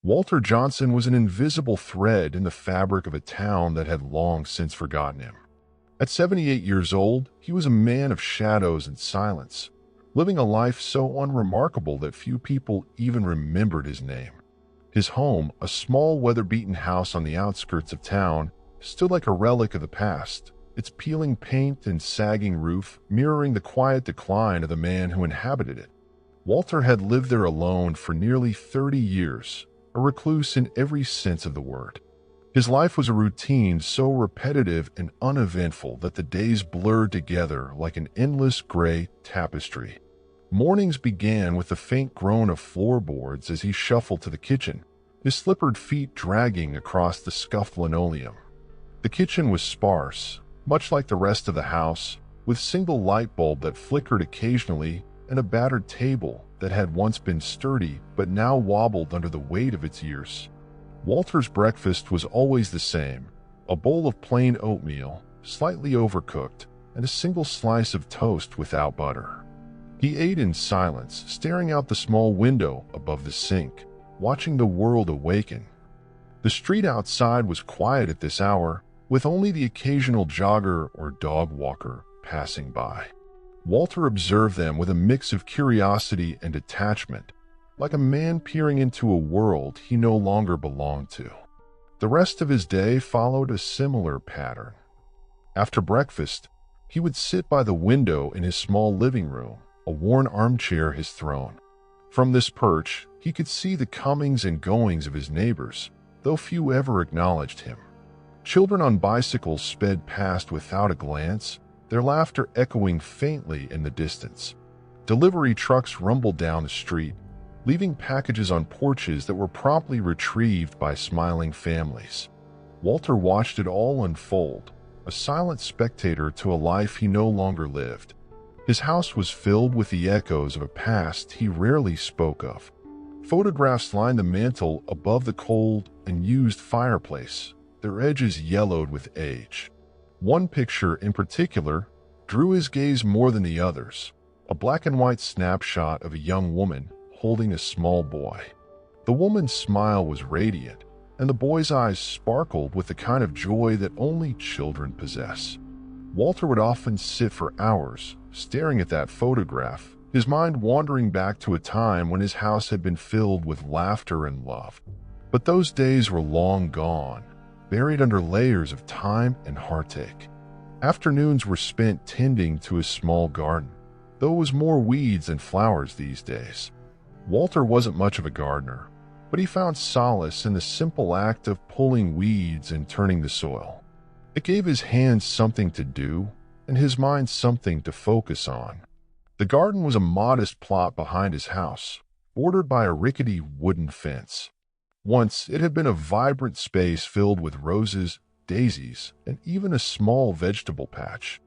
Walter Johnson was an invisible thread in the fabric of a town that had long since forgotten him. At 78 years old, he was a man of shadows and silence, living a life so unremarkable that few people even remembered his name. His home, a small weather-beaten house on the outskirts of town, stood like a relic of the past, its peeling paint and sagging roof mirroring the quiet decline of the man who inhabited it. Walter had lived there alone for nearly 30 years, a recluse in every sense of the word. His life was a routine so repetitive and uneventful that the days blurred together like an endless gray tapestry. Mornings began with the faint groan of floorboards as he shuffled to the kitchen, his slippered feet dragging across the scuffed linoleum. The kitchen was sparse, much like the rest of the house, with a single light bulb that flickered occasionally and a battered table that had once been sturdy but now wobbled under the weight of its years. Walter's breakfast was always the same, a bowl of plain oatmeal, slightly overcooked, and a single slice of toast without butter. He ate in silence, staring out the small window above the sink, watching the world awaken. The street outside was quiet at this hour, with only the occasional jogger or dog walker passing by. Walter observed them with a mix of curiosity and detachment, like a man peering into a world he no longer belonged to. The rest of his day followed a similar pattern. After breakfast, he would sit by the window in his small living room, a worn armchair his throne. From this perch, he could see the comings and goings of his neighbors, though few ever acknowledged him. Children on bicycles sped past without a glance, their laughter echoing faintly in the distance. Delivery trucks rumbled down the street, leaving packages on porches that were promptly retrieved by smiling families. Walter watched it all unfold, a silent spectator to a life he no longer lived. His house was filled with the echoes of a past he rarely spoke of. Photographs lined the mantel above the cold and used fireplace, their edges yellowed with age. One picture in particular drew his gaze more than the others, a black and white snapshot of a young woman holding a small boy. The woman's smile was radiant, and the boy's eyes sparkled with the kind of joy that only children possess. Walter would often sit for hours, staring at that photograph, his mind wandering back to a time when his house had been filled with laughter and love. But those days were long gone, buried under layers of time and heartache. Afternoons were spent tending to his small garden, though it was more weeds and flowers these days. Walter wasn't much of a gardener, but he found solace in the simple act of pulling weeds and turning the soil. It gave his hands something to do and his mind something to focus on. The garden was a modest plot behind his house, bordered by a rickety wooden fence. Once it had been a vibrant space filled with roses, daisies, and even a small vegetable patch.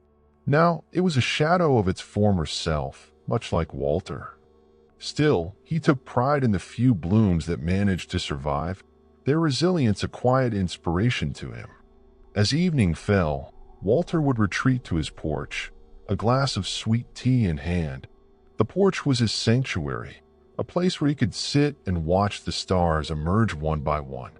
Now it was a shadow of its former self, much like Walter. Still, he took pride in the few blooms that managed to survive, their resilience a quiet inspiration to him. As evening fell, Walter would retreat to his porch, a glass of sweet tea in hand. The porch was his sanctuary, a place where he could sit and watch the stars emerge one by one.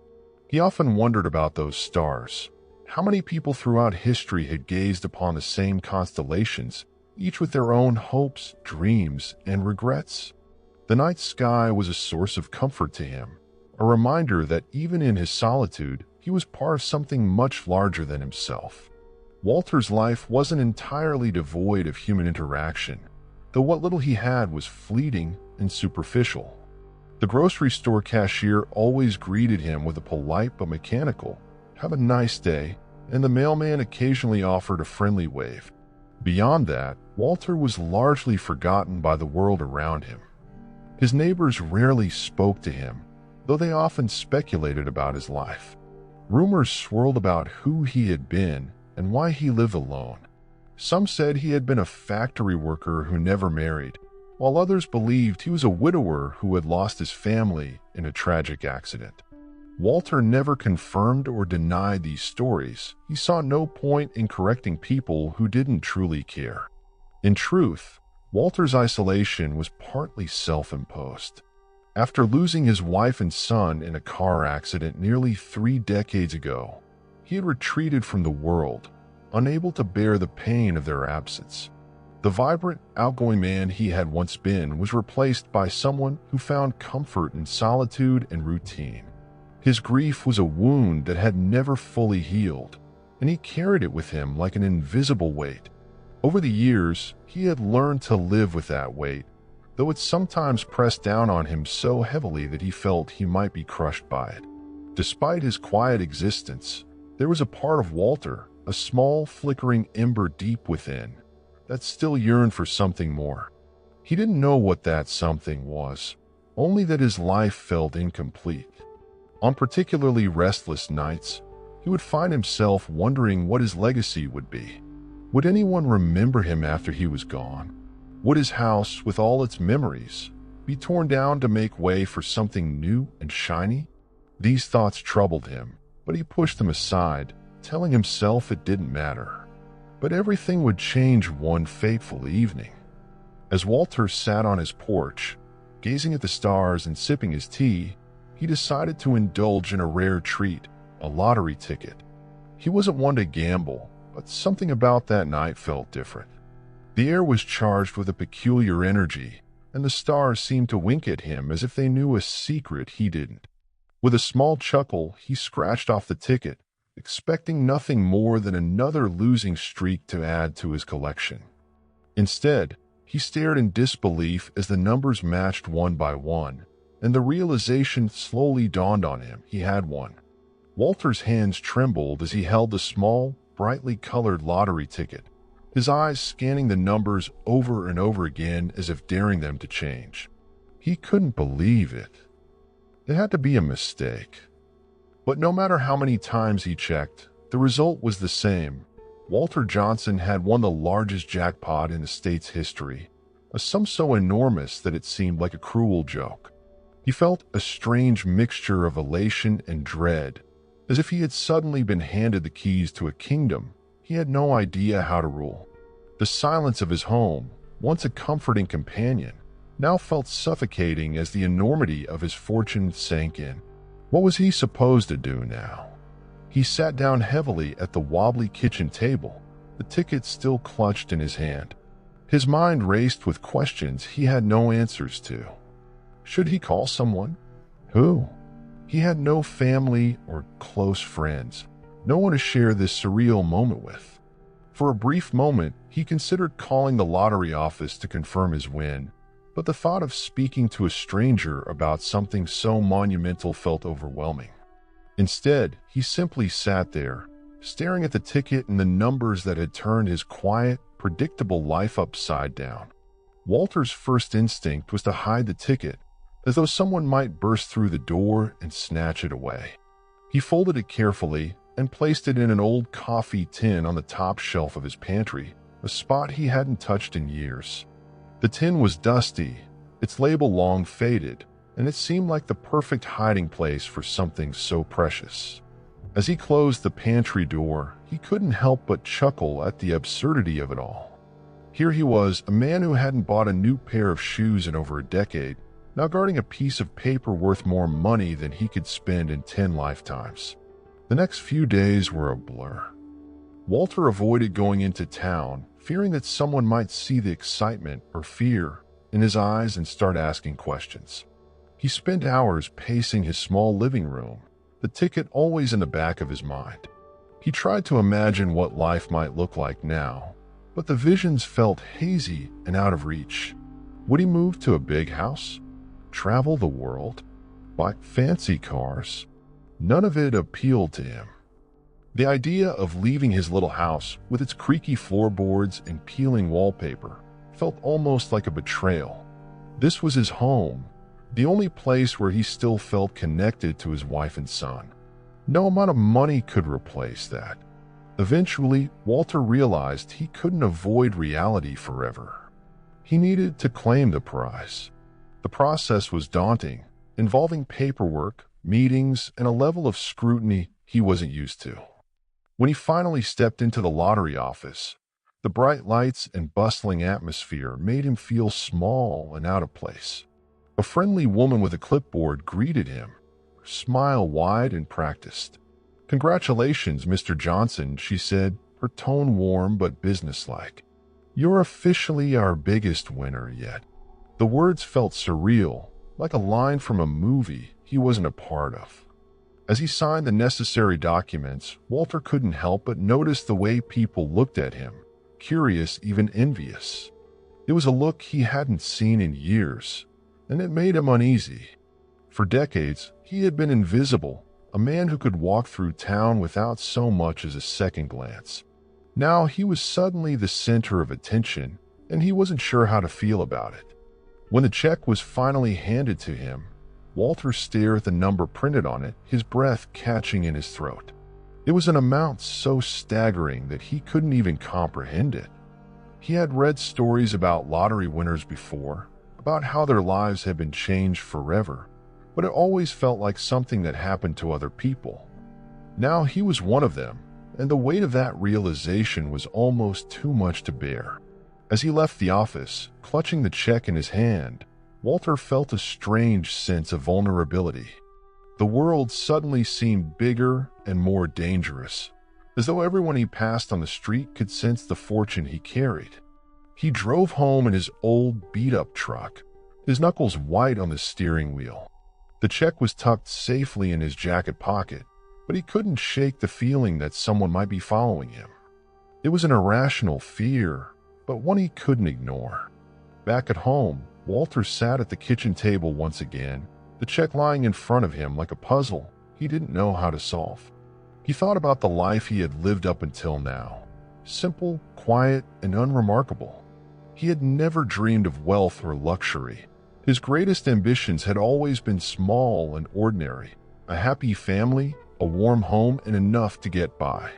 He often wondered about those stars. How many people throughout history had gazed upon the same constellations, each with their own hopes, dreams, and regrets? The night sky was a source of comfort to him, a reminder that even in his solitude, he was part of something much larger than himself. Walter's life wasn't entirely devoid of human interaction, though what little he had was fleeting and superficial. The grocery store cashier always greeted him with a polite but mechanical, "Have a nice day," and the mailman occasionally offered a friendly wave. Beyond that, Walter was largely forgotten by the world around him. His neighbors rarely spoke to him, though they often speculated about his life. Rumors swirled about who he had been and why he lived alone. Some said he had been a factory worker who never married, while others believed he was a widower who had lost his family in a tragic accident. Walter never confirmed or denied these stories. He saw no point in correcting people who didn't truly care. In truth, Walter's isolation was partly self-imposed. After losing his wife and son in a car accident nearly 3 decades ago, he had retreated from the world, unable to bear the pain of their absence. The vibrant, outgoing man he had once been was replaced by someone who found comfort in solitude and routine. His grief was a wound that had never fully healed, and he carried it with him like an invisible weight. Over the years, he had learned to live with that weight, though it sometimes pressed down on him so heavily that he felt he might be crushed by it. Despite his quiet existence, there was a part of Walter, a small, flickering ember deep within, that still yearned for something more. He didn't know what that something was, only that his life felt incomplete. On particularly restless nights, he would find himself wondering what his legacy would be. Would anyone remember him after he was gone? Would his house, with all its memories, be torn down to make way for something new and shiny? These thoughts troubled him, but he pushed them aside, telling himself it didn't matter. But everything would change one fateful evening. As Walter sat on his porch, gazing at the stars and sipping his tea, he decided to indulge in a rare treat, a lottery ticket. He wasn't one to gamble, but something about that night felt different. The air was charged with a peculiar energy, and the stars seemed to wink at him as if they knew a secret he didn't. With a small chuckle, he scratched off the ticket, expecting nothing more than another losing streak to add to his collection. Instead, he stared in disbelief as the numbers matched one by one, and the realization slowly dawned on him he had won. Walter's hands trembled as he held the small, brightly colored lottery ticket, his eyes scanning the numbers over and over again as if daring them to change. He couldn't believe it. It had to be a mistake. But no matter how many times he checked, the result was the same. Walter Johnson had won the largest jackpot in the state's history, a sum so enormous that it seemed like a cruel joke. He felt a strange mixture of elation and dread, as if he had suddenly been handed the keys to a kingdom he had no idea how to rule. The silence of his home, once a comforting companion, now felt suffocating as the enormity of his fortune sank in. What was he supposed to do now? He sat down heavily at the wobbly kitchen table, the ticket still clutched in his hand. His mind raced with questions he had no answers to. Should he call someone? Who? He had no family or close friends, no one to share this surreal moment with. For a brief moment, he considered calling the lottery office to confirm his win, but the thought of speaking to a stranger about something so monumental felt overwhelming. Instead, he simply sat there, staring at the ticket and the numbers that had turned his quiet, predictable life upside down. Walter's first instinct was to hide the ticket, as though someone might burst through the door and snatch it away. He folded it carefully and placed it in an old coffee tin on the top shelf of his pantry, a spot he hadn't touched in years. The tin was dusty, its label long faded, and it seemed like the perfect hiding place for something so precious. As he closed the pantry door, he couldn't help but chuckle at the absurdity of it all. Here he was, a man who hadn't bought a new pair of shoes in over a decade, now guarding a piece of paper worth more money than he could spend in 10 lifetimes. The next few days were a blur. Walter avoided going into town, fearing that someone might see the excitement or fear in his eyes and start asking questions. He spent hours pacing his small living room, the ticket always in the back of his mind. He tried to imagine what life might look like now, but the visions felt hazy and out of reach. Would he move to a big house? Travel the world? Buy fancy cars? None of it appealed to him. The idea of leaving his little house with its creaky floorboards and peeling wallpaper felt almost like a betrayal. This was his home, the only place where he still felt connected to his wife and son. No amount of money could replace that. Eventually, Walter realized he couldn't avoid reality forever. He needed to claim the prize. The process was daunting, involving paperwork, meetings, and a level of scrutiny he wasn't used to. When he finally stepped into the lottery office, the bright lights and bustling atmosphere made him feel small and out of place. A friendly woman with a clipboard greeted him, her smile wide and practiced. "Congratulations, Mr. Johnson," she said, her tone warm but businesslike. "You're officially our biggest winner yet." The words felt surreal, like a line from a movie he wasn't a part of. As he signed the necessary documents, Walter couldn't help but notice the way people looked at him, curious, even envious. It was a look he hadn't seen in years, and it made him uneasy. For decades, he had been invisible, a man who could walk through town without so much as a second glance. Now he was suddenly the center of attention, and he wasn't sure how to feel about it. When the check was finally handed to him, Walter stared at the number printed on it, his breath catching in his throat. It was an amount so staggering that he couldn't even comprehend it. He had read stories about lottery winners before, about how their lives had been changed forever, but it always felt like something that happened to other people. Now he was one of them, and the weight of that realization was almost too much to bear. As he left the office, clutching the check in his hand, Walter felt a strange sense of vulnerability. The world suddenly seemed bigger and more dangerous, as though everyone he passed on the street could sense the fortune he carried. He drove home in his old, beat-up truck, his knuckles white on the steering wheel. The check was tucked safely in his jacket pocket, but he couldn't shake the feeling that someone might be following him. It was an irrational fear, but one he couldn't ignore. Back at home, Walter sat at the kitchen table once again, the check lying in front of him like a puzzle he didn't know how to solve. He thought about the life he had lived up until now. Simple, quiet, and unremarkable. He had never dreamed of wealth or luxury. His greatest ambitions had always been small and ordinary. A happy family, a warm home, and enough to get by.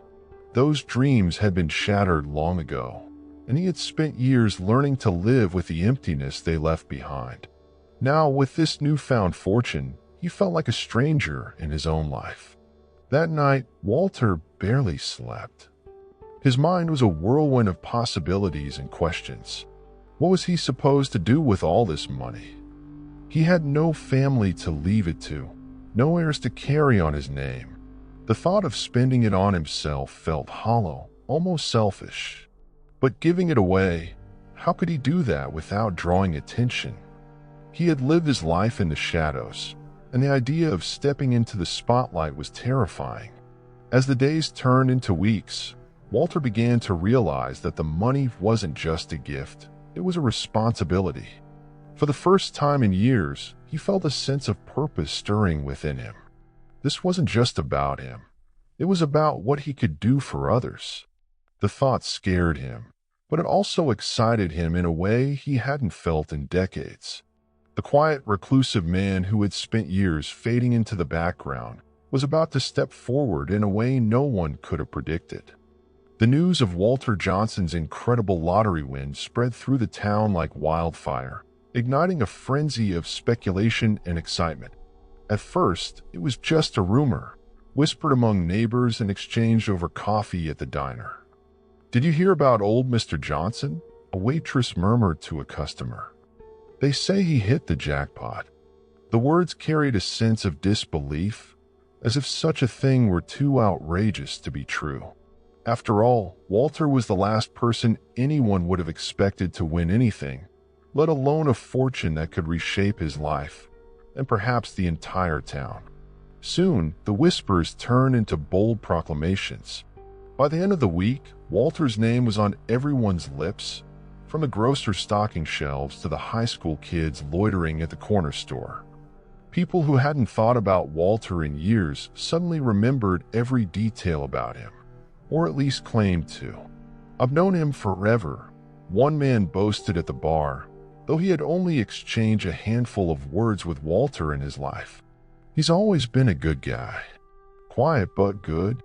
Those dreams had been shattered long ago, and he had spent years learning to live with the emptiness they left behind. Now, with this newfound fortune, he felt like a stranger in his own life. That night, Walter barely slept. His mind was a whirlwind of possibilities and questions. What was he supposed to do with all this money? He had no family to leave it to, no heirs to carry on his name. The thought of spending it on himself felt hollow, almost selfish. But giving it away, how could he do that without drawing attention? He had lived his life in the shadows, and the idea of stepping into the spotlight was terrifying. As the days turned into weeks, Walter began to realize that the money wasn't just a gift, it was a responsibility. For the first time in years, he felt a sense of purpose stirring within him. This wasn't just about him. It was about what he could do for others. The thought scared him, but it also excited him in a way he hadn't felt in decades. The quiet, reclusive man who had spent years fading into the background was about to step forward in a way no one could have predicted. The news of Walter Johnson's incredible lottery win spread through the town like wildfire, igniting a frenzy of speculation and excitement. At first, it was just a rumor, whispered among neighbors and exchanged over coffee at the diner. "Did you hear about old Mr. Johnson?" a waitress murmured to a customer. "They say he hit the jackpot." The words carried a sense of disbelief, as if such a thing were too outrageous to be true. After all, Walter was the last person anyone would have expected to win anything, let alone a fortune that could reshape his life, and perhaps the entire town. Soon, the whispers turned into bold proclamations. By the end of the week, Walter's name was on everyone's lips, from the grocer's stocking shelves to the high school kids loitering at the corner store. People who hadn't thought about Walter in years suddenly remembered every detail about him, or at least claimed to. "I've known him forever," one man boasted at the bar, though he had only exchanged a handful of words with Walter in his life. "He's always been a good guy. Quiet but good."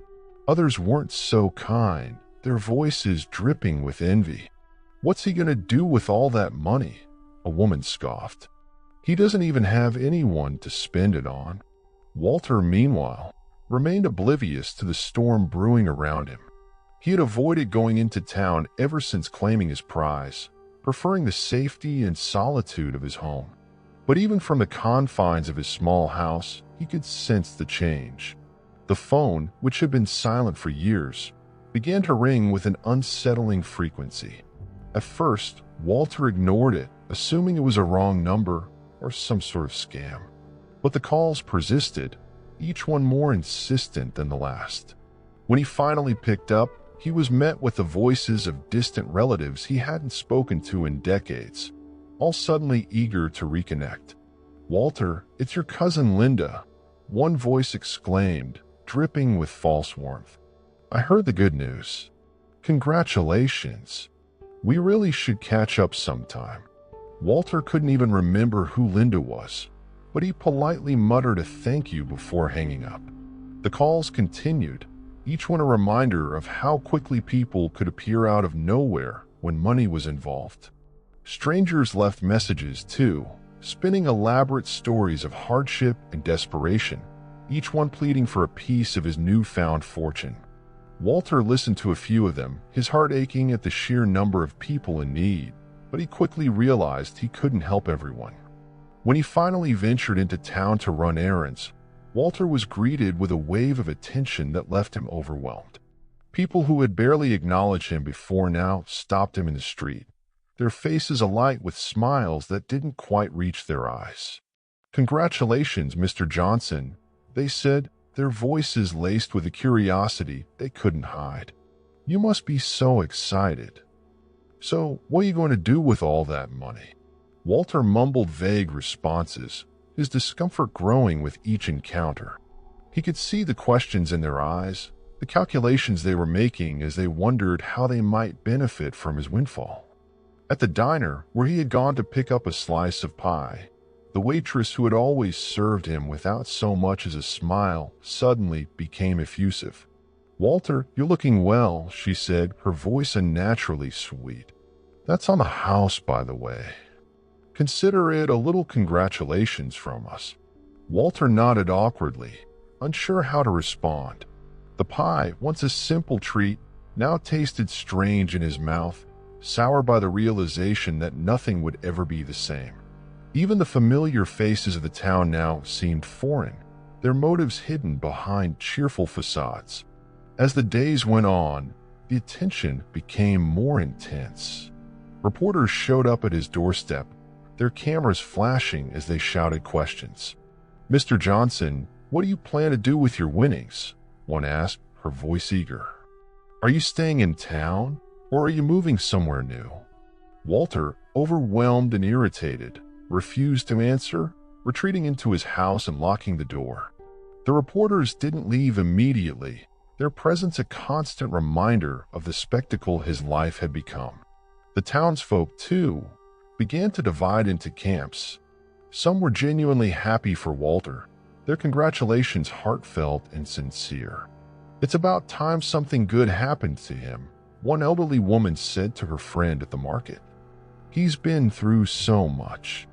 Others weren't so kind, their voices dripping with envy. "What's he gonna do with all that money?" a woman scoffed. "He doesn't even have anyone to spend it on." Walter, meanwhile, remained oblivious to the storm brewing around him. He had avoided going into town ever since claiming his prize, preferring the safety and solitude of his home. But even from the confines of his small house, he could sense the change. The phone, which had been silent for years, began to ring with an unsettling frequency. At first, Walter ignored it, assuming it was a wrong number or some sort of scam. But the calls persisted, each one more insistent than the last. When he finally picked up, he was met with the voices of distant relatives he hadn't spoken to in decades, all suddenly eager to reconnect. "Walter, it's your cousin Linda," one voice exclaimed, dripping with false warmth. "I heard the good news. Congratulations. We really should catch up sometime." Walter couldn't even remember who Linda was, but he politely muttered a thank you before hanging up. The calls continued, each one a reminder of how quickly people could appear out of nowhere when money was involved. Strangers left messages too, spinning elaborate stories of hardship and desperation, each one pleading for a piece of his newfound fortune. Walter listened to a few of them, his heart aching at the sheer number of people in need, but he quickly realized he couldn't help everyone. When he finally ventured into town to run errands, Walter was greeted with a wave of attention that left him overwhelmed. People who had barely acknowledged him before now stopped him in the street, their faces alight with smiles that didn't quite reach their eyes. "Congratulations, Mr. Johnson," they said, their voices laced with a curiosity they couldn't hide. "You must be so excited. So, what are you going to do with all that money?" Walter mumbled vague responses, his discomfort growing with each encounter. He could see the questions in their eyes, the calculations they were making as they wondered how they might benefit from his windfall. At the diner, where he had gone to pick up a slice of pie, the waitress who had always served him without so much as a smile suddenly became effusive. "Walter, you're looking well," she said, her voice unnaturally sweet. "That's on the house, by the way. Consider it a little congratulations from us." Walter nodded awkwardly, unsure how to respond. The pie, once a simple treat, now tasted strange in his mouth, sour by the realization that nothing would ever be the same. Even the familiar faces of the town now seemed foreign, their motives hidden behind cheerful facades. As the days went on, the attention became more intense. Reporters showed up at his doorstep, their cameras flashing as they shouted questions. "Mr. Johnson, what do you plan to do with your winnings?" one asked, her voice eager. "Are you staying in town, or are you moving somewhere new?" Walter, overwhelmed and irritated, refused to answer, retreating into his house and locking the door. The reporters didn't leave immediately, their presence a constant reminder of the spectacle his life had become. The townsfolk, too, began to divide into camps. Some were genuinely happy for Walter, their congratulations heartfelt and sincere. "It's about time something good happened to him," one elderly woman said to her friend at the market. "He's been through so much."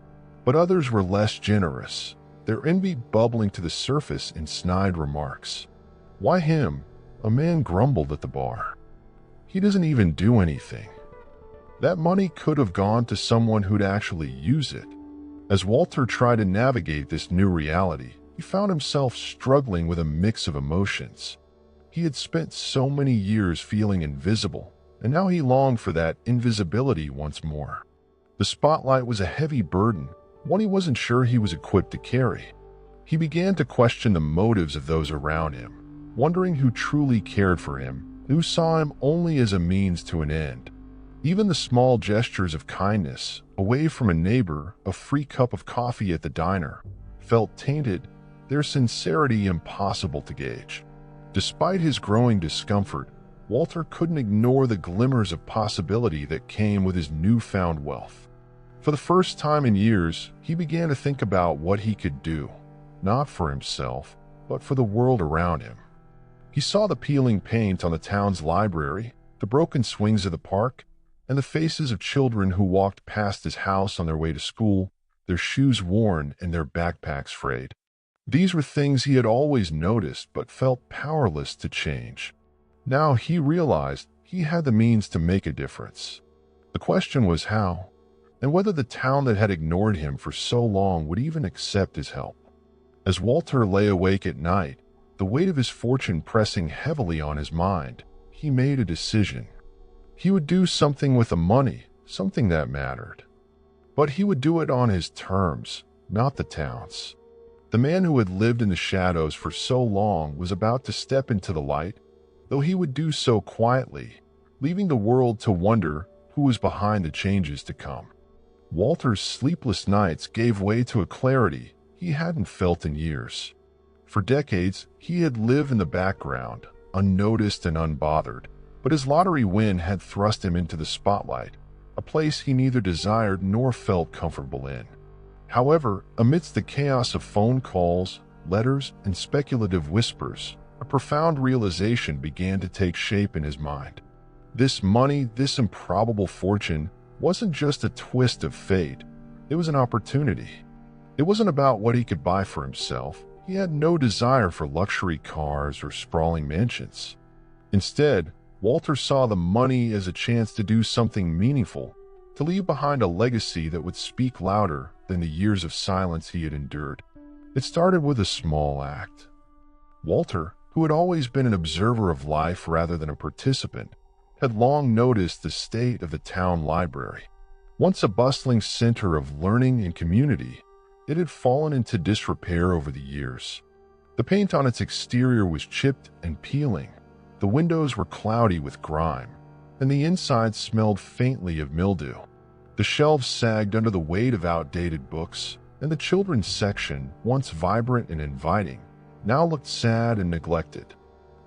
But others were less generous, their envy bubbling to the surface in snide remarks. "Why him?" a man grumbled at the bar. "He doesn't even do anything." That money could have gone to someone who'd actually use it. As Walter tried to navigate this new reality, he found himself struggling with a mix of emotions. He had spent so many years feeling invisible, and now he longed for that invisibility once more. The spotlight was a heavy burden, one he wasn't sure he was equipped to carry. He began to question the motives of those around him, wondering who truly cared for him, who saw him only as a means to an end. Even the small gestures of kindness, away from a neighbor, a free cup of coffee at the diner, felt tainted, their sincerity impossible to gauge. Despite his growing discomfort, Walter couldn't ignore the glimmers of possibility that came with his newfound wealth. For the first time in years, he began to think about what he could do, not for himself, but for the world around him. He saw the peeling paint on the town's library, the broken swings of the park, and the faces of children who walked past his house on their way to school, their shoes worn and their backpacks frayed. These were things he had always noticed but felt powerless to change. Now he realized he had the means to make a difference. The question was how. and whether the town that had ignored him for so long would even accept his help. As Walter lay awake at night, the weight of his fortune pressing heavily on his mind, he made a decision. He would do something with the money, something that mattered. But he would do it on his terms, not the town's. The man who had lived in the shadows for so long was about to step into the light, though he would do so quietly, leaving the world to wonder who was behind the changes to come. Walter's sleepless nights gave way to a clarity he hadn't felt in years. For decades, he had lived in the background, unnoticed and unbothered, but his lottery win had thrust him into the spotlight, a place he neither desired nor felt comfortable in. However, amidst the chaos of phone calls, letters, and speculative whispers, a profound realization began to take shape in his mind. This money, this improbable fortune, wasn't just a twist of fate, it was an opportunity. It wasn't about what he could buy for himself. He had no desire for luxury cars or sprawling mansions. Instead, Walter saw the money as a chance to do something meaningful, to leave behind a legacy that would speak louder than the years of silence he had endured. It started with a small act. Walter, who had always been an observer of life rather than a participant, had long noticed the state of the town library. Once a bustling center of learning and community, it had fallen into disrepair over the years. The paint on its exterior was chipped and peeling, the windows were cloudy with grime, and the inside smelled faintly of mildew. The shelves sagged under the weight of outdated books, and the children's section, once vibrant and inviting, now looked sad and neglected.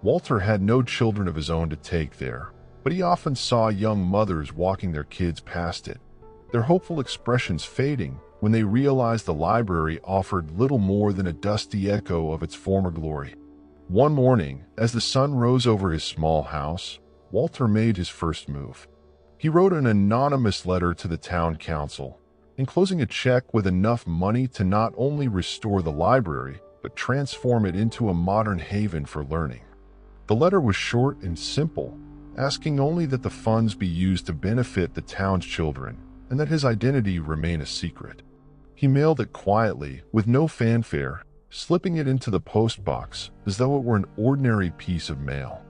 Walter had no children of his own to take there, but he often saw young mothers walking their kids past it, their hopeful expressions fading when they realized the library offered little more than a dusty echo of its former glory. One morning, as the sun rose over his small house, Walter made his first move. He wrote an anonymous letter to the town council, enclosing a check with enough money to not only restore the library, but transform it into a modern haven for learning. The letter was short and simple, asking only that the funds be used to benefit the town's children and that his identity remain a secret. He mailed it quietly, with no fanfare, slipping it into the post box as though it were an ordinary piece of mail.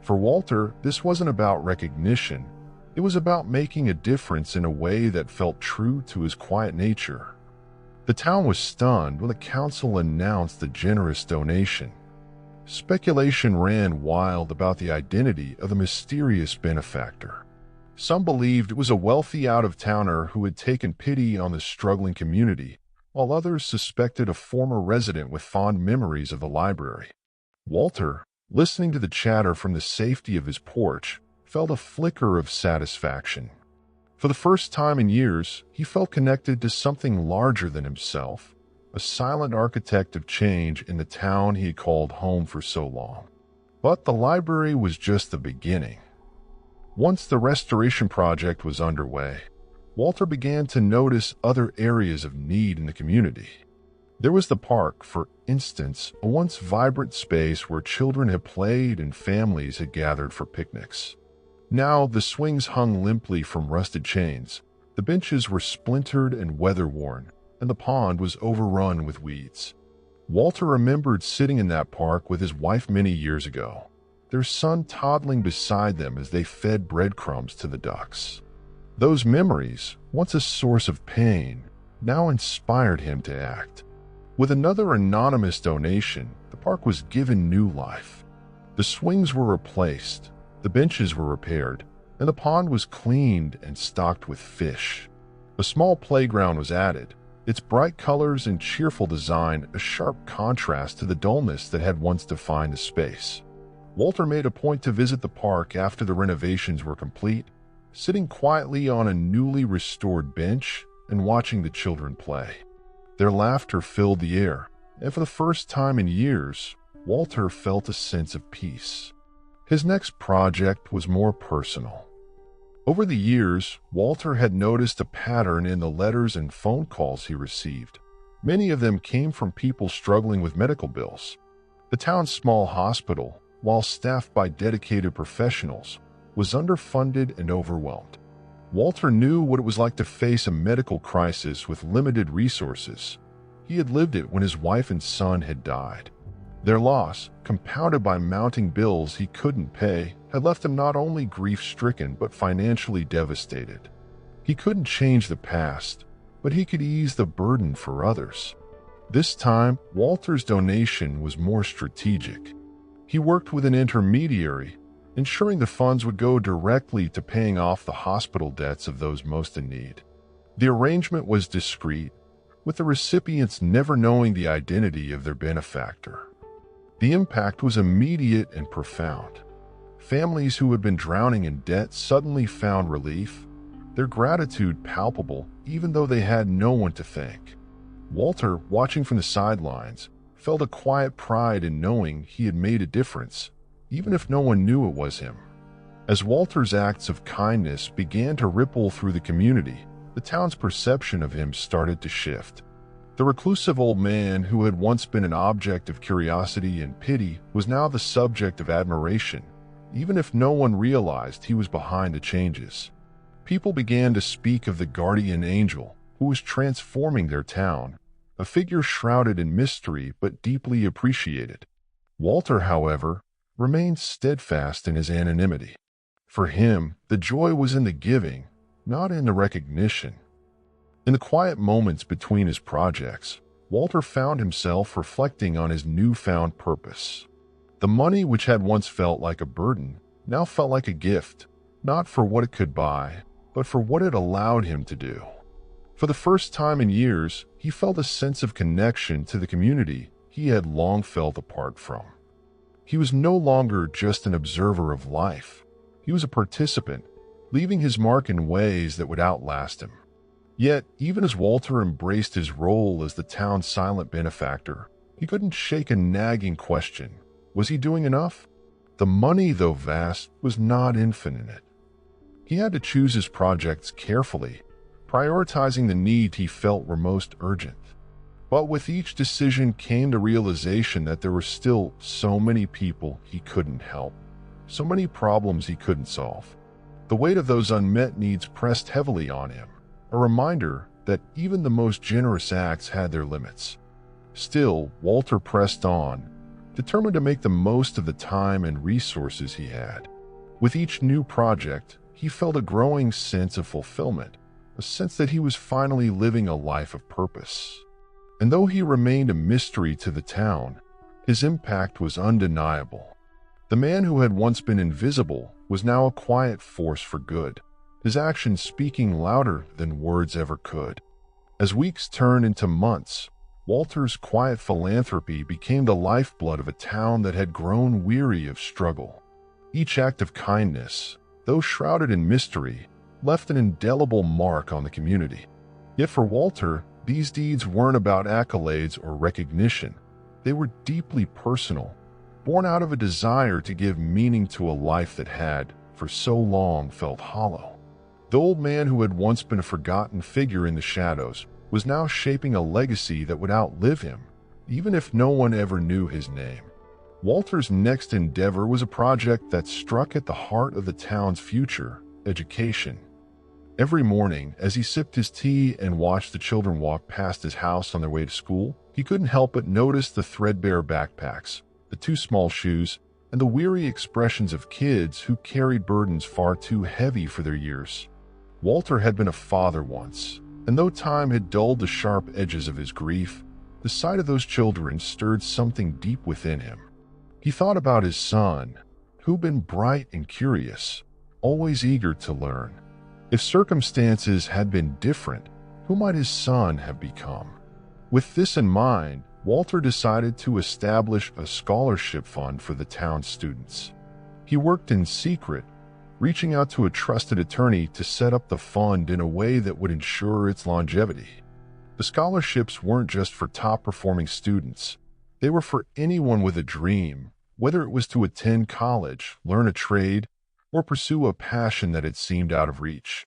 For Walter, this wasn't about recognition. It was about making a difference in a way that felt true to his quiet nature. The town was stunned when the council announced the generous donation. Speculation ran wild about the identity of the mysterious benefactor. Some believed it was a wealthy out-of-towner who had taken pity on the struggling community, while others suspected a former resident with fond memories of the library. Walter, listening to the chatter from the safety of his porch, felt a flicker of satisfaction. For the first time in years, he felt connected to something larger than himself, a silent architect of change in the town he had called home for so long. But the library was just the beginning. Once the restoration project was underway, Walter began to notice other areas of need in the community. There was the park, for instance, a once vibrant space where children had played and families had gathered for picnics. Now the swings hung limply from rusted chains, the benches were splintered and weather-worn, and the pond was overrun with weeds. Walter remembered sitting in that park with his wife many years ago, their son toddling beside them as they fed breadcrumbs to the ducks. Those memories, once a source of pain, now inspired him to act. With another anonymous donation, the park was given new life. The swings were replaced, the benches were repaired, and the pond was cleaned and stocked with fish. A small playground was added, its bright colors and cheerful design a sharp contrast to the dullness that had once defined the space. Walter made a point to visit the park after the renovations were complete, sitting quietly on a newly restored bench and watching the children play. Their laughter filled the air, and for the first time in years, Walter felt a sense of peace. His next project was more personal. Over the years, Walter had noticed a pattern in the letters and phone calls he received. Many of them came from people struggling with medical bills. The town's small hospital, while staffed by dedicated professionals, was underfunded and overwhelmed. Walter knew what it was like to face a medical crisis with limited resources. He had lived it when his wife and son had died. Their loss, compounded by mounting bills he couldn't pay, had left him not only grief-stricken but financially devastated. He couldn't change the past, but he could ease the burden for others. This time, Walter's donation was more strategic. He worked with an intermediary, ensuring the funds would go directly to paying off the hospital debts of those most in need. The arrangement was discreet, with the recipients never knowing the identity of their benefactor. The impact was immediate and profound. Families who had been drowning in debt suddenly found relief, their gratitude palpable even though they had no one to thank. Walter, watching from the sidelines, felt a quiet pride in knowing he had made a difference, even if no one knew it was him. As Walter's acts of kindness began to ripple through the community, the town's perception of him started to shift. The reclusive old man who had once been an object of curiosity and pity was now the subject of admiration, even if no one realized he was behind the changes. People began to speak of the guardian angel who was transforming their town, a figure shrouded in mystery but deeply appreciated. Walter, however, remained steadfast in his anonymity. For him, the joy was in the giving, not in the recognition. In the quiet moments between his projects, Walter found himself reflecting on his newfound purpose. The money which had once felt like a burden now felt like a gift, not for what it could buy, but for what it allowed him to do. For the first time in years, he felt a sense of connection to the community he had long felt apart from. He was no longer just an observer of life. He was a participant, leaving his mark in ways that would outlast him. Yet, even as Walter embraced his role as the town's silent benefactor, he couldn't shake a nagging question. Was he doing enough? The money, though vast, was not infinite. He had to choose his projects carefully, prioritizing the needs he felt were most urgent. But with each decision came the realization that there were still so many people he couldn't help, so many problems he couldn't solve. The weight of those unmet needs pressed heavily on him, a reminder that even the most generous acts had their limits. Still, Walter pressed on, determined to make the most of the time and resources he had. With each new project, he felt a growing sense of fulfillment, a sense that he was finally living a life of purpose. And though he remained a mystery to the town, his impact was undeniable. The man who had once been invisible was now a quiet force for good, his actions speaking louder than words ever could. As weeks turned into months, Walter's quiet philanthropy became the lifeblood of a town that had grown weary of struggle. Each act of kindness, though shrouded in mystery, left an indelible mark on the community. Yet for Walter, these deeds weren't about accolades or recognition. They were deeply personal, born out of a desire to give meaning to a life that had, for so long, felt hollow. The old man who had once been a forgotten figure in the shadows was now shaping a legacy that would outlive him, even if no one ever knew his name. Walter's next endeavor was a project that struck at the heart of the town's future: education. Every morning, as he sipped his tea and watched the children walk past his house on their way to school, he couldn't help but notice the threadbare backpacks, the too small shoes, and the weary expressions of kids who carried burdens far too heavy for their years. Walter had been a father once, and though time had dulled the sharp edges of his grief, the sight of those children stirred something deep within him. He thought about his son, who'd been bright and curious, always eager to learn. If circumstances had been different, who might his son have become? With this in mind, Walter decided to establish a scholarship fund for the town's students. He worked in secret, reaching out to a trusted attorney to set up the fund in a way that would ensure its longevity. The scholarships weren't just for top-performing students. They were for anyone with a dream, whether it was to attend college, learn a trade, or pursue a passion that had seemed out of reach.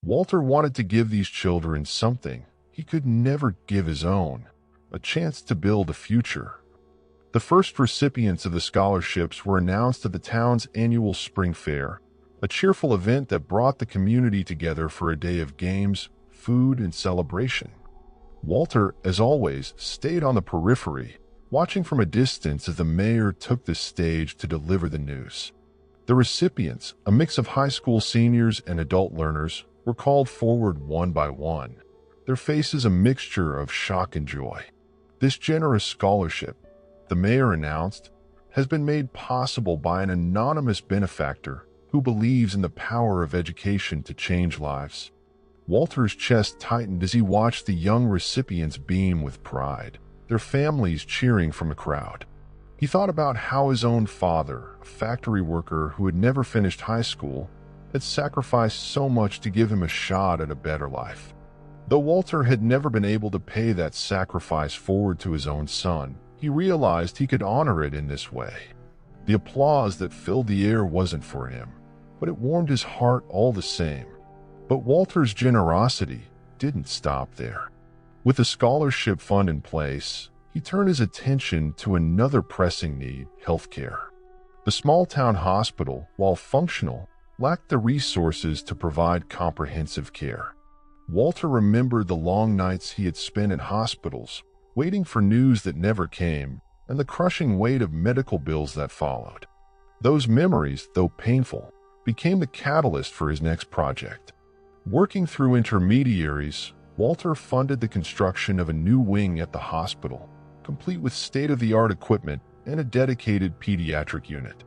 Walter wanted to give these children something he could never give his own: a chance to build a future. The first recipients of the scholarships were announced at the town's annual spring fair, a cheerful event that brought the community together for a day of games, food, and celebration. Walter, as always, stayed on the periphery, watching from a distance as the mayor took the stage to deliver the news. The recipients, a mix of high school seniors and adult learners, were called forward one by one, their faces a mixture of shock and joy. This generous scholarship, the mayor announced, has been made possible by an anonymous benefactor who believes in the power of education to change lives. Walter's chest tightened as he watched the young recipients beam with pride, their families cheering from a crowd. He thought about how his own father, a factory worker who had never finished high school, had sacrificed so much to give him a shot at a better life. Though Walter had never been able to pay that sacrifice forward to his own son, he realized he could honor it in this way. The applause that filled the air wasn't for him, but it warmed his heart all the same. But Walter's generosity didn't stop there. With the scholarship fund in place, he turned his attention to another pressing need: healthcare. The small-town hospital, while functional, lacked the resources to provide comprehensive care. Walter remembered the long nights he had spent in hospitals, waiting for news that never came, and the crushing weight of medical bills that followed. Those memories, though painful, became the catalyst for his next project. Working through intermediaries, Walter funded the construction of a new wing at the hospital, complete with state-of-the-art equipment and a dedicated pediatric unit.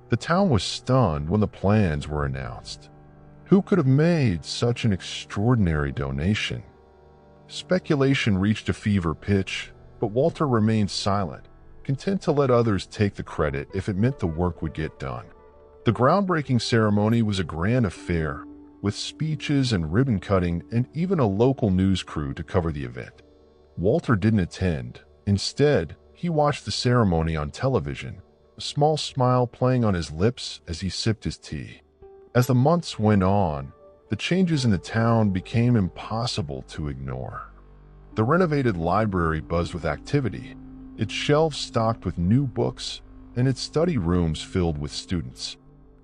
The town was stunned when the plans were announced. Who could have made such an extraordinary donation? Speculation reached a fever pitch, but Walter remained silent, content to let others take the credit if it meant the work would get done. The groundbreaking ceremony was a grand affair, with speeches and ribbon cutting and even a local news crew to cover the event. Walter didn't attend. Instead, he watched the ceremony on television, a small smile playing on his lips as he sipped his tea. As the months went on, the changes in the town became impossible to ignore. The renovated library buzzed with activity, its shelves stocked with new books, and its study rooms filled with students.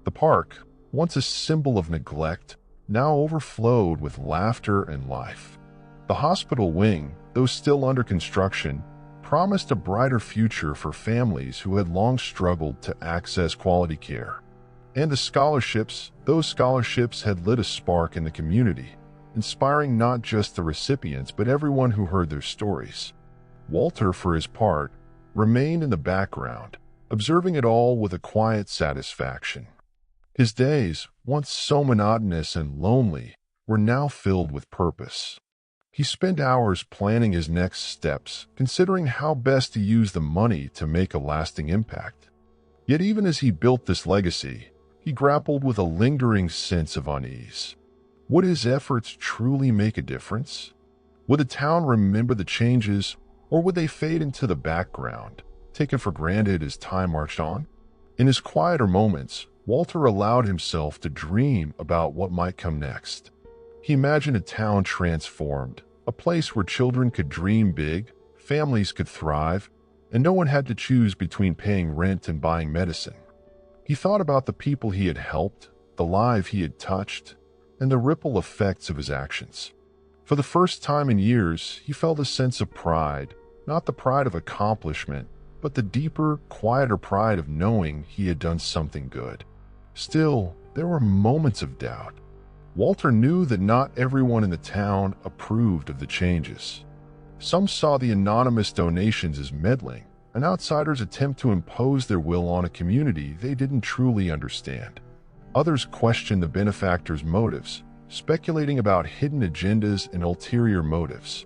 The park, once a symbol of neglect, now overflowed with laughter and life. The hospital wing, though still under construction, promised a brighter future for families who had long struggled to access quality care. And the scholarships, those scholarships had lit a spark in the community, inspiring not just the recipients but everyone who heard their stories. Walter, for his part, remained in the background, observing it all with a quiet satisfaction. His days, once so monotonous and lonely, were now filled with purpose. He spent hours planning his next steps, considering how best to use the money to make a lasting impact. Yet even as he built this legacy, he grappled with a lingering sense of unease. Would his efforts truly make a difference? Would the town remember the changes, or would they fade into the background, taken for granted as time marched on? In his quieter moments, Walter allowed himself to dream about what might come next. He imagined a town transformed, a place where children could dream big, families could thrive, and no one had to choose between paying rent and buying medicine. He thought about the people he had helped, the lives he had touched, and the ripple effects of his actions. For the first time in years, he felt a sense of pride, not the pride of accomplishment, but the deeper, quieter pride of knowing he had done something good. Still, there were moments of doubt. Walter knew that not everyone in the town approved of the changes. Some saw the anonymous donations as meddling, an outsider's attempt to impose their will on a community they didn't truly understand. Others questioned the benefactor's motives, speculating about hidden agendas and ulterior motives.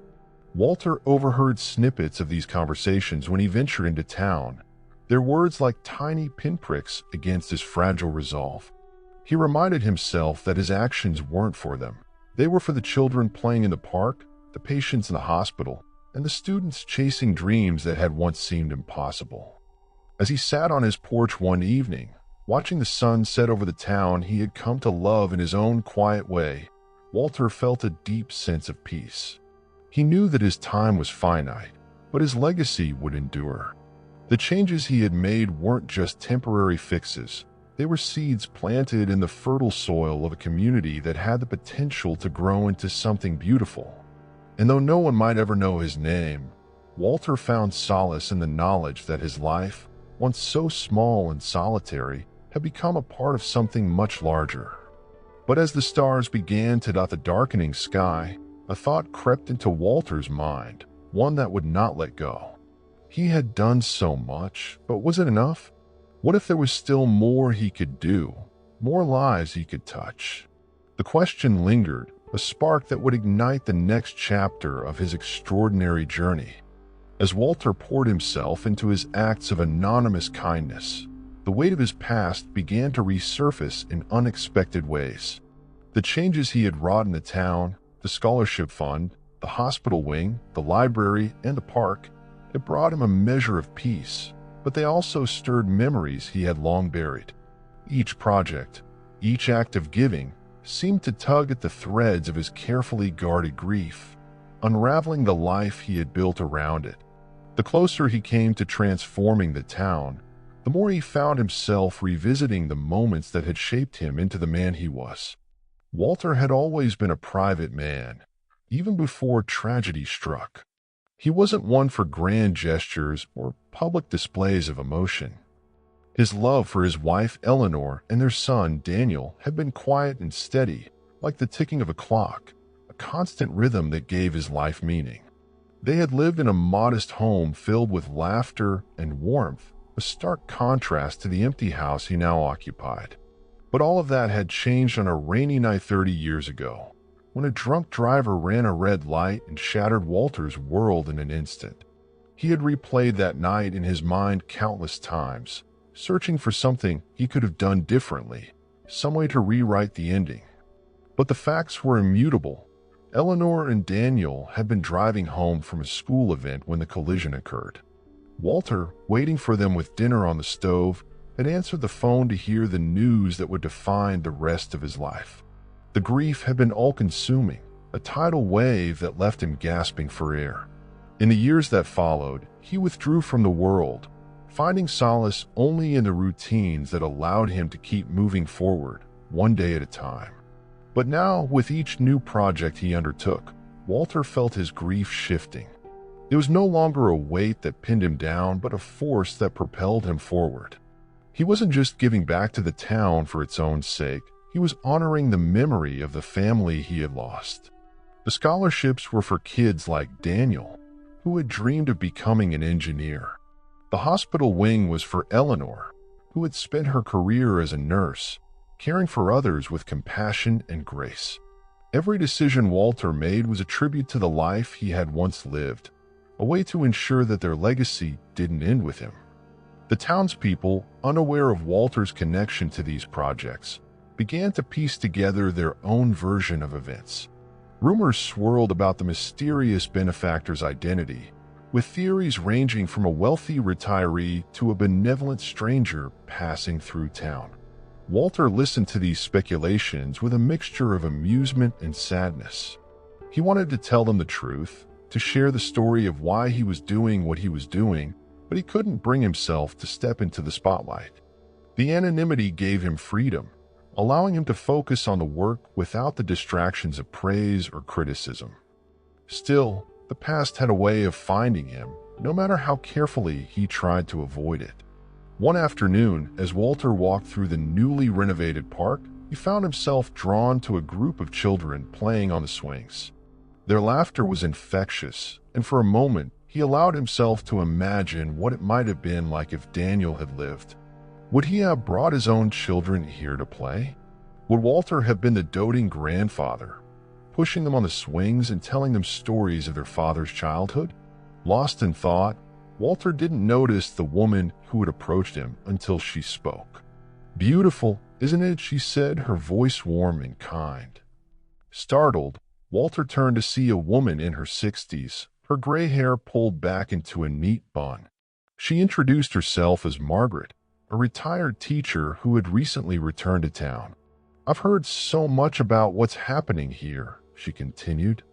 Walter overheard snippets of these conversations when he ventured into town, their words like tiny pinpricks against his fragile resolve. He reminded himself that his actions weren't for them. They were for the children playing in the park, the patients in the hospital, and the students chasing dreams that had once seemed impossible. As he sat on his porch one evening, watching the sun set over the town he had come to love in his own quiet way, Walter felt a deep sense of peace. He knew that his time was finite, but his legacy would endure. The changes he had made weren't just temporary fixes, They were seeds planted in the fertile soil of a community that had the potential to grow into something beautiful. And though no one might ever know his name, Walter found solace in the knowledge that his life, once so small and solitary, had become a part of something much larger. But as the stars began to dot the darkening sky, a thought crept into Walter's mind, one that would not let go. He had done so much, but was it enough? What if there was still more he could do, more lives he could touch? The question lingered, a spark that would ignite the next chapter of his extraordinary journey. As Walter poured himself into his acts of anonymous kindness, the weight of his past began to resurface in unexpected ways. The changes he had wrought in the town, the scholarship fund, the hospital wing, the library, and the park, had brought him a measure of peace, but they also stirred memories he had long buried. Each project, each act of giving, seemed to tug at the threads of his carefully guarded grief, unraveling the life he had built around it. The closer he came to transforming the town, the more he found himself revisiting the moments that had shaped him into the man he was. Walter had always been a private man, even before tragedy struck. He wasn't one for grand gestures or public displays of emotion. His love for his wife Eleanor and their son Daniel had been quiet and steady, like the ticking of a clock, a constant rhythm that gave his life meaning. They had lived in a modest home filled with laughter and warmth, a stark contrast to the empty house he now occupied. But all of that had changed on a rainy night 30 years ago, when a drunk driver ran a red light and shattered Walter's world in an instant. He had replayed that night in his mind countless times, searching for something he could have done differently, some way to rewrite the ending. But the facts were immutable. Eleanor and Daniel had been driving home from a school event when the collision occurred. Walter, waiting for them with dinner on the stove, had answered the phone to hear the news that would define the rest of his life. The grief had been all-consuming, a tidal wave that left him gasping for air. In the years that followed, he withdrew from the world, finding solace only in the routines that allowed him to keep moving forward, one day at a time. But now, with each new project he undertook, Walter felt his grief shifting. It was no longer a weight that pinned him down, but a force that propelled him forward. He wasn't just giving back to the town for its own sake, he was honoring the memory of the family he had lost. The scholarships were for kids like Daniel, who had dreamed of becoming an engineer. The hospital wing was for Eleanor, who had spent her career as a nurse, caring for others with compassion and grace. Every decision Walter made was a tribute to the life he had once lived, a way to ensure that their legacy didn't end with him. The townspeople, unaware of Walter's connection to these projects, began to piece together their own version of events. Rumors swirled about the mysterious benefactor's identity, with theories ranging from a wealthy retiree to a benevolent stranger passing through town. Walter listened to these speculations with a mixture of amusement and sadness. He wanted to tell them the truth, to share the story of why he was doing what he was doing, but he couldn't bring himself to step into the spotlight. The anonymity gave him freedom, allowing him to focus on the work without the distractions of praise or criticism. Still, the past had a way of finding him, no matter how carefully he tried to avoid it. One afternoon, as Walter walked through the newly renovated park, he found himself drawn to a group of children playing on the swings. Their laughter was infectious, and for a moment, he allowed himself to imagine what it might have been like if Daniel had lived. Would he have brought his own children here to play? Would Walter have been the doting grandfather, pushing them on the swings and telling them stories of their father's childhood? Lost in thought, Walter didn't notice the woman who had approached him until she spoke. "Beautiful, isn't it?" she said, her voice warm and kind. Startled, Walter turned to see a woman in her 60s, her gray hair pulled back into a neat bun. She introduced herself as Margaret, a retired teacher who had recently returned to town. "I've heard so much about what's happening here," she continued.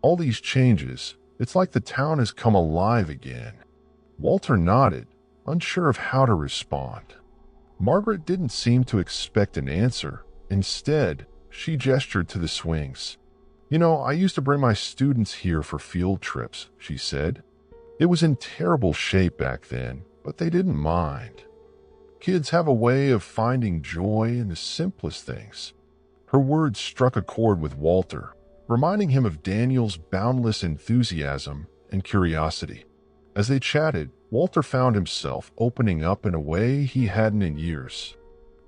"All these changes, it's like the town has come alive again." Walter nodded, unsure of how to respond. Margaret didn't seem to expect an answer. Instead, she gestured to the swings. "You know, I used to bring my students here for field trips," she said. "It was in terrible shape back then, but they didn't mind. Kids have a way of finding joy in the simplest things." Her words struck a chord with Walter, reminding him of Daniel's boundless enthusiasm and curiosity. As they chatted, Walter found himself opening up in a way he hadn't in years.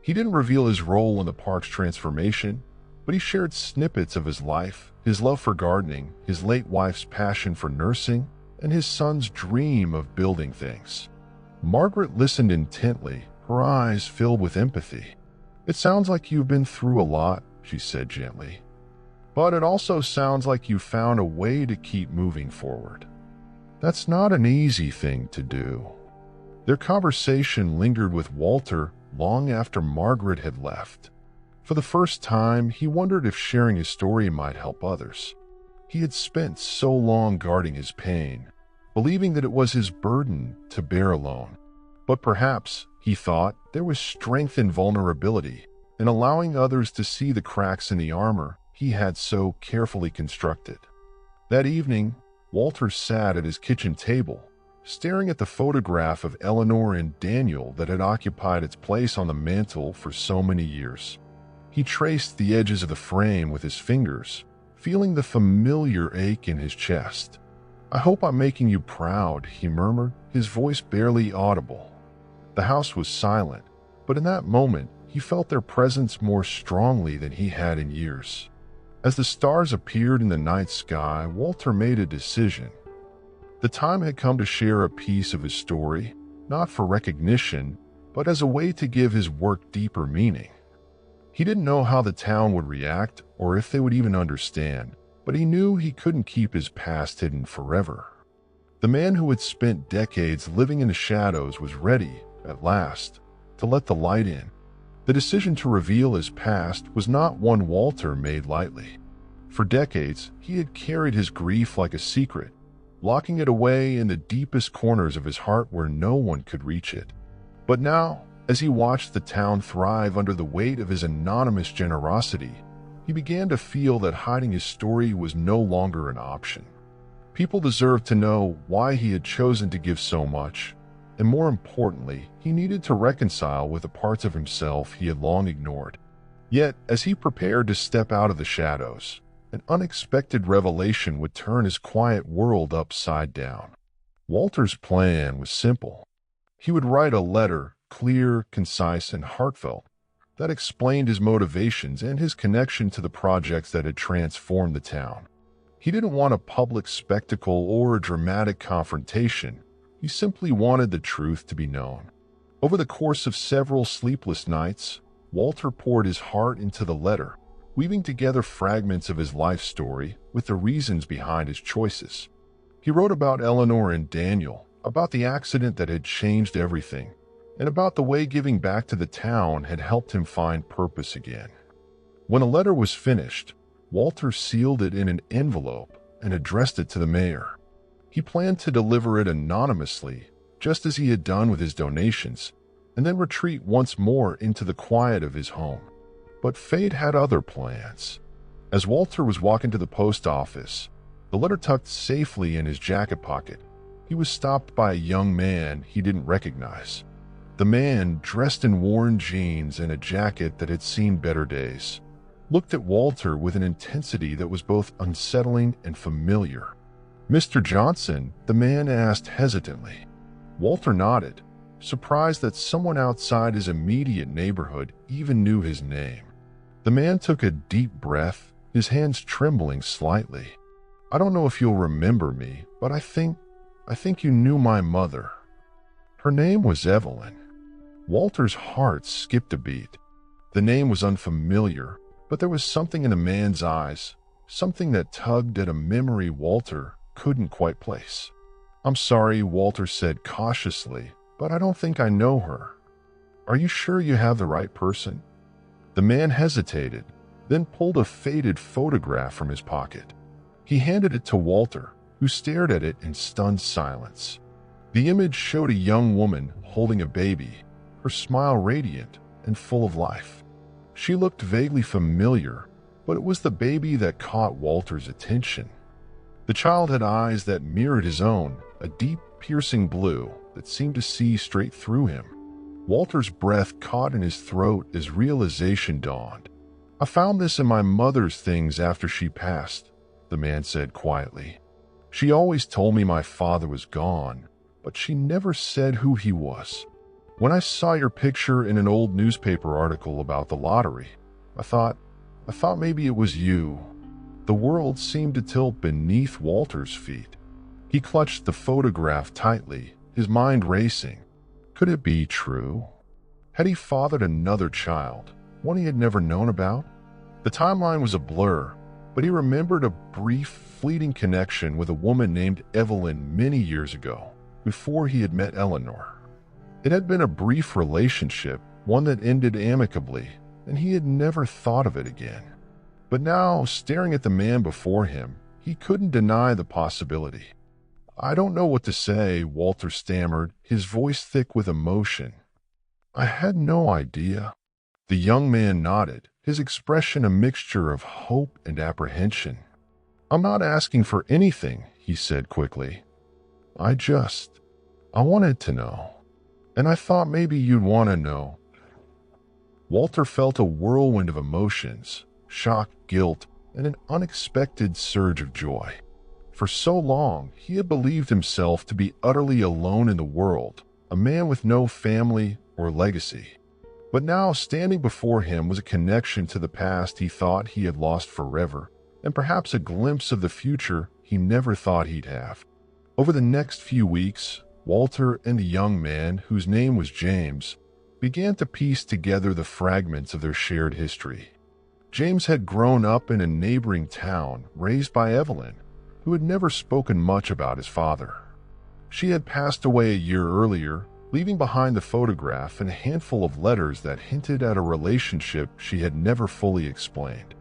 He didn't reveal his role in the park's transformation, but he shared snippets of his life, his love for gardening, his late wife's passion for nursing, and his son's dream of building things. Margaret listened intently, her eyes filled with empathy. "It sounds like you've been through a lot," she said gently. "But it also sounds like you found a way to keep moving forward. That's not an easy thing to do." Their conversation lingered with Walter long after Margaret had left. For the first time, he wondered if sharing his story might help others. He had spent so long guarding his pain, believing that it was his burden to bear alone. But perhaps, he thought, there was strength in vulnerability, in allowing others to see the cracks in the armor he had so carefully constructed. That evening, Walter sat at his kitchen table, staring at the photograph of Eleanor and Daniel that had occupied its place on the mantel for so many years. He traced the edges of the frame with his fingers, feeling the familiar ache in his chest. "I hope I'm making you proud," he murmured, his voice barely audible. The house was silent, but in that moment, he felt their presence more strongly than he had in years. As the stars appeared in the night sky, Walter made a decision. The time had come to share a piece of his story, not for recognition, but as a way to give his work deeper meaning. He didn't know how the town would react or if they would even understand, but he knew he couldn't keep his past hidden forever. The man who had spent decades living in the shadows was ready, at last, to let the light in. The decision to reveal his past was not one Walter made lightly. For decades, he had carried his grief like a secret, locking it away in the deepest corners of his heart where no one could reach it. But now, as he watched the town thrive under the weight of his anonymous generosity, he began to feel that hiding his story was no longer an option. People deserved to know why he had chosen to give so much, and more importantly, he needed to reconcile with the parts of himself he had long ignored. Yet, as he prepared to step out of the shadows, an unexpected revelation would turn his quiet world upside down. Walter's plan was simple. He would write a letter, clear, concise, and heartfelt, that explained his motivations and his connection to the projects that had transformed the town. He didn't want a public spectacle or a dramatic confrontation. He simply wanted the truth to be known. Over the course of several sleepless nights, Walter poured his heart into the letter, weaving together fragments of his life story with the reasons behind his choices. He wrote about Eleanor and Daniel, about the accident that had changed everything, and about the way giving back to the town had helped him find purpose again. When the letter was finished, Walter sealed it in an envelope and addressed it to the mayor. He planned to deliver it anonymously, just as he had done with his donations, and then retreat once more into the quiet of his home. But fate had other plans. As Walter was walking to the post office, the letter tucked safely in his jacket pocket, he was stopped by a young man he didn't recognize. The man, dressed in worn jeans and a jacket that had seen better days, looked at Walter with an intensity that was both unsettling and familiar. "Mr. Johnson?" the man asked hesitantly. Walter nodded, surprised that someone outside his immediate neighborhood even knew his name. The man took a deep breath, his hands trembling slightly. "I don't know if you'll remember me, but I think you knew my mother. Her name was Evelyn." Walter's heart skipped a beat. The name was unfamiliar, but there was something in the man's eyes, something that tugged at a memory Walter couldn't quite place. "I'm sorry," Walter said cautiously, "but I don't think I know her. Are you sure you have the right person?" The man hesitated, then pulled a faded photograph from his pocket. He handed it to Walter, who stared at it in stunned silence. The image showed a young woman holding a baby, her smile radiant and full of life. She looked vaguely familiar, but it was the baby that caught Walter's attention. The child had eyes that mirrored his own, a deep, piercing blue that seemed to see straight through him. Walter's breath caught in his throat as realization dawned. "I found this in my mother's things after she passed," the man said quietly. "She always told me my father was gone, but she never said who he was. When I saw your picture in an old newspaper article about the lottery, I thought maybe it was you." The world seemed to tilt beneath Walter's feet. He clutched the photograph tightly, his mind racing. Could it be true? Had he fathered another child, one he had never known about? The timeline was a blur, but he remembered a brief, fleeting connection with a woman named Evelyn many years ago, before he had met Eleanor. It had been a brief relationship, one that ended amicably, and he had never thought of it again. But now, staring at the man before him, he couldn't deny the possibility. "I don't know what to say," Walter stammered, his voice thick with emotion. "I had no idea." The young man nodded, his expression a mixture of hope and apprehension. "I'm not asking for anything," he said quickly. I wanted to know. And I thought maybe you'd want to know." Walter felt a whirlwind of emotions, shock, guilt, and an unexpected surge of joy. For so long, he had believed himself to be utterly alone in the world, a man with no family or legacy. But now, standing before him was a connection to the past he thought he had lost forever, and perhaps a glimpse of the future he never thought he'd have. Over the next few weeks, Walter and the young man, whose name was James, began to piece together the fragments of their shared history. James had grown up in a neighboring town, raised by Evelyn, who had never spoken much about his father. She had passed away a year earlier, leaving behind the photograph and a handful of letters that hinted at a relationship she had never fully explained.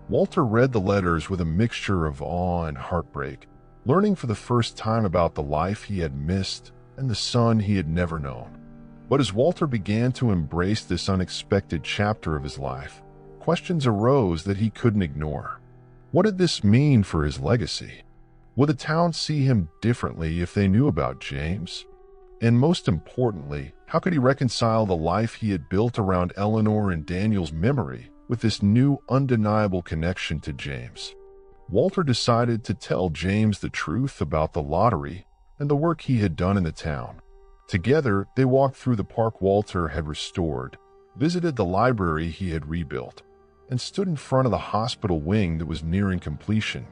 Walter read the letters with a mixture of awe and heartbreak, learning for the first time about the life he had missed and the son he had never known. But as Walter began to embrace this unexpected chapter of his life, questions arose that he couldn't ignore. What did this mean for his legacy? Would the town see him differently if they knew about James? And most importantly, how could he reconcile the life he had built around Eleanor and Daniel's memory with this new undeniable connection to James? Walter decided to tell James the truth about the lottery and the work he had done in the town. Together, they walked through the park Walter had restored, visited the library he had rebuilt, and stood in front of the hospital wing that was nearing completion.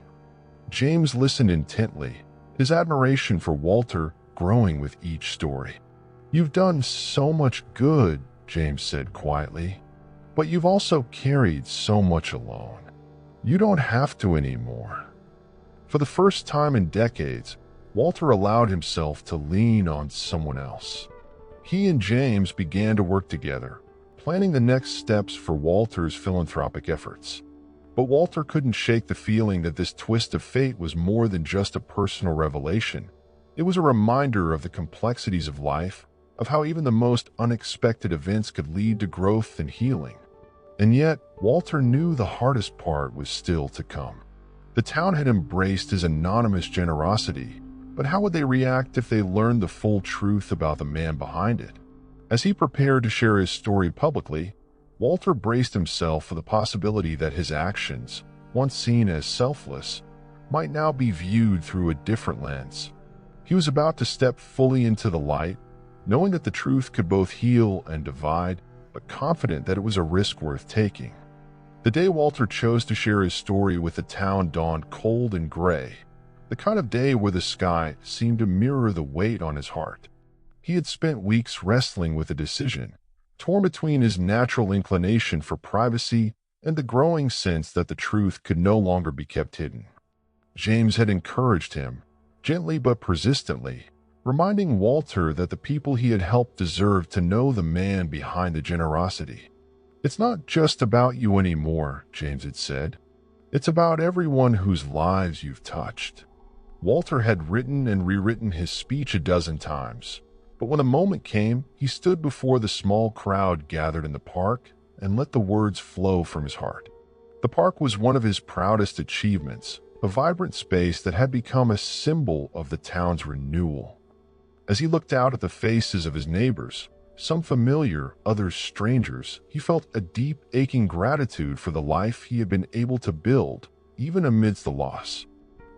James listened intently, his admiration for Walter growing with each story. "You've done so much good," James said quietly, "but you've also carried so much alone. You don't have to anymore." For the first time in decades, Walter allowed himself to lean on someone else. He and James began to work together, planning the next steps for Walter's philanthropic efforts. But Walter couldn't shake the feeling that this twist of fate was more than just a personal revelation. It was a reminder of the complexities of life, of how even the most unexpected events could lead to growth and healing. And yet, Walter knew the hardest part was still to come. The town had embraced his anonymous generosity, but how would they react if they learned the full truth about the man behind it? As he prepared to share his story publicly, Walter braced himself for the possibility that his actions, once seen as selfless, might now be viewed through a different lens. He was about to step fully into the light, knowing that the truth could both heal and divide, but confident that it was a risk worth taking. The day Walter chose to share his story with the town dawned cold and gray, the kind of day where the sky seemed to mirror the weight on his heart. He had spent weeks wrestling with a decision, torn between his natural inclination for privacy and the growing sense that the truth could no longer be kept hidden. James had encouraged him, gently but persistently, reminding Walter that the people he had helped deserved to know the man behind the generosity. "It's not just about you anymore," James had said. "It's about everyone whose lives you've touched." Walter had written and rewritten his speech a dozen times, But when the moment came, he stood before the small crowd gathered in the park and let the words flow from his heart. The park was one of his proudest achievements, a vibrant space that had become a symbol of the town's renewal. As he looked out at the faces of his neighbors, some familiar, others strangers, he felt a deep, aching gratitude for the life he had been able to build, even amidst the loss.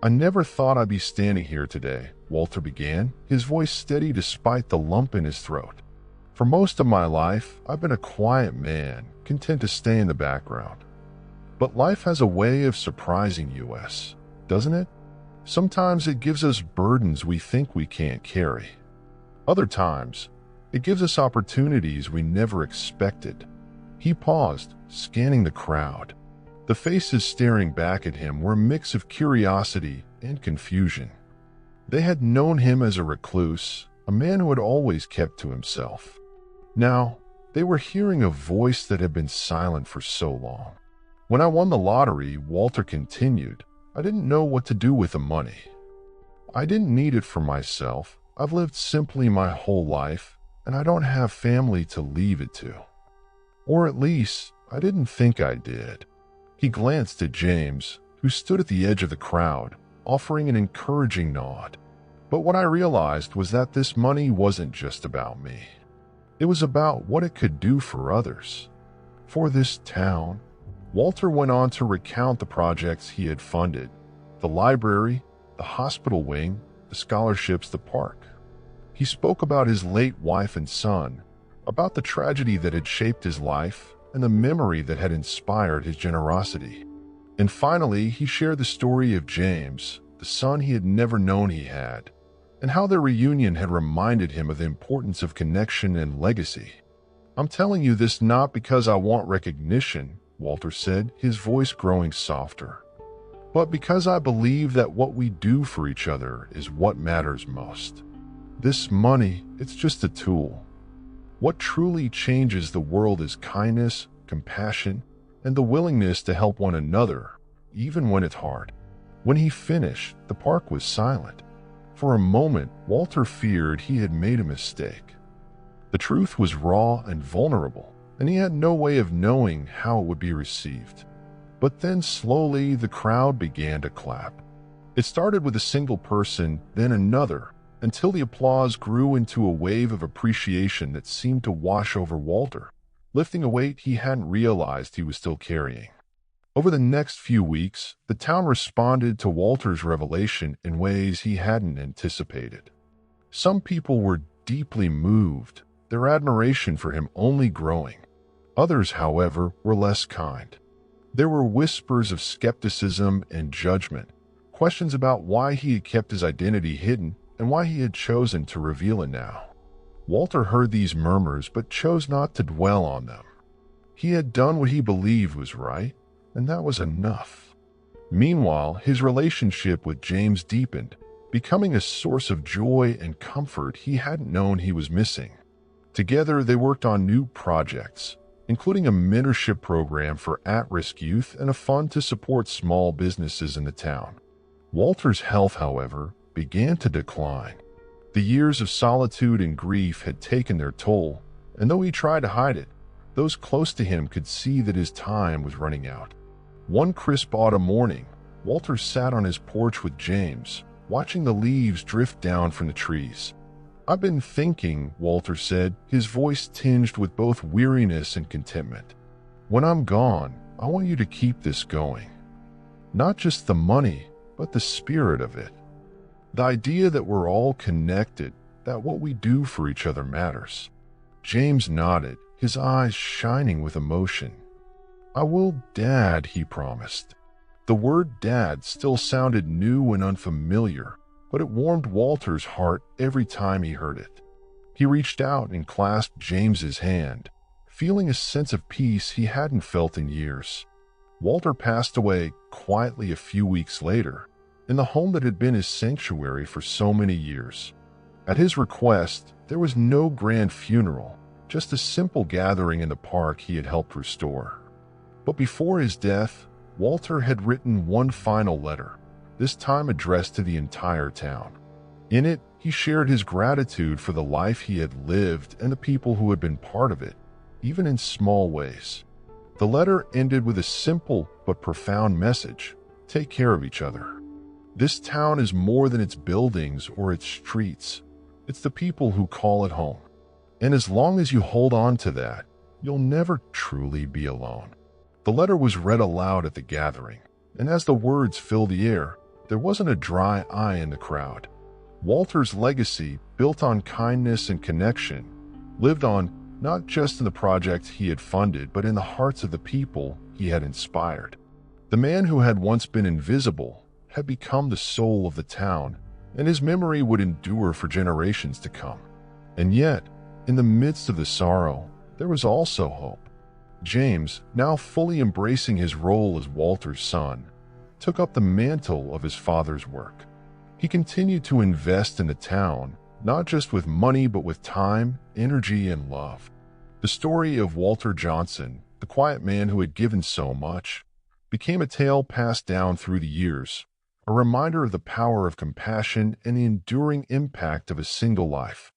"I never thought I'd be standing here today," Walter began, his voice steady despite the lump in his throat. "For most of my life, I've been a quiet man, content to stay in the background. But life has a way of surprising us, doesn't it? Sometimes it gives us burdens we think we can't carry. Other times, it gives us opportunities we never expected." He paused, scanning the crowd. The faces staring back at him were a mix of curiosity and confusion. They had known him as a recluse, a man who had always kept to himself. Now, they were hearing a voice that had been silent for so long. "When I won the lottery," Walter continued, "I didn't know what to do with the money. I didn't need it for myself. I've lived simply my whole life, and I don't have family to leave it to. Or at least, I didn't think I did." He glanced at James, who stood at the edge of the crowd, offering an encouraging nod. "But what I realized was that this money wasn't just about me. It was about what it could do for others. For this town." Walter went on to recount the projects he had funded: the library, the hospital wing, the scholarships, the park. He spoke about his late wife and son, about the tragedy that had shaped his life, and the memory that had inspired his generosity. And finally, he shared the story of James, the son he had never known he had, and how their reunion had reminded him of the importance of connection and legacy. "I'm telling you this not because I want recognition," Walter said, his voice growing softer, "but because I believe that what we do for each other is what matters most. This money, it's just a tool. What truly changes the world is kindness, compassion, and the willingness to help one another, even when it's hard." When he finished, the park was silent. For a moment, Walter feared he had made a mistake. The truth was raw and vulnerable, and he had no way of knowing how it would be received. But then slowly the crowd began to clap. It started with a single person, then another, until the applause grew into a wave of appreciation that seemed to wash over Walter, lifting a weight he hadn't realized he was still carrying. Over the next few weeks, the town responded to Walter's revelation in ways he hadn't anticipated. Some people were deeply moved, their admiration for him only growing. Others, however, were less kind. There were whispers of skepticism and judgment, questions about why he had kept his identity hidden and why he had chosen to reveal it now. Walter heard these murmurs but chose not to dwell on them. He had done what he believed was right, and that was enough. Meanwhile, his relationship with James deepened, becoming a source of joy and comfort he hadn't known he was missing. Together, they worked on new projects, including a mentorship program for at-risk youth and a fund to support small businesses in the town. Walter's health, however, began to decline. The years of solitude and grief had taken their toll, and though he tried to hide it, those close to him could see that his time was running out. One crisp autumn morning, Walter sat on his porch with James, watching the leaves drift down from the trees. "I've been thinking," Walter said, his voice tinged with both weariness and contentment. "When I'm gone, I want you to keep this going. Not just the money, but the spirit of it. The idea that we're all connected, that what we do for each other matters." James nodded, his eyes shining with emotion. "I will, Dad," he promised. The word Dad still sounded new and unfamiliar, but it warmed Walter's heart every time he heard it. He reached out and clasped James's hand, feeling a sense of peace he hadn't felt in years. Walter passed away quietly a few weeks later, in the home that had been his sanctuary for so many years. At his request, there was no grand funeral, just a simple gathering in the park he had helped restore. But before his death, Walter had written one final letter, this time addressed to the entire town. In it, He shared his gratitude for the life he had lived and the people who had been part of it, even in small ways. The letter ended with a simple but profound message: take care of each other. This town is more than its buildings or its streets. It's the people who call it home. And as long as you hold on to that, you'll never truly be alone. The letter was read aloud at the gathering, and as the words filled the air, there wasn't a dry eye in the crowd. Walter's legacy, built on kindness and connection, lived on not just in the projects he had funded, but in the hearts of the people he had inspired. The man who had once been invisible had become the soul of the town, and his memory would endure for generations to come. And yet, in the midst of the sorrow, there was also hope. James, now fully embracing his role as Walter's son, took up the mantle of his father's work. He continued to invest in the town, not just with money, but with time, energy, and love. The story of Walter Johnson, the quiet man who had given so much, became a tale passed down through the years, a reminder of the power of compassion and the enduring impact of a single life.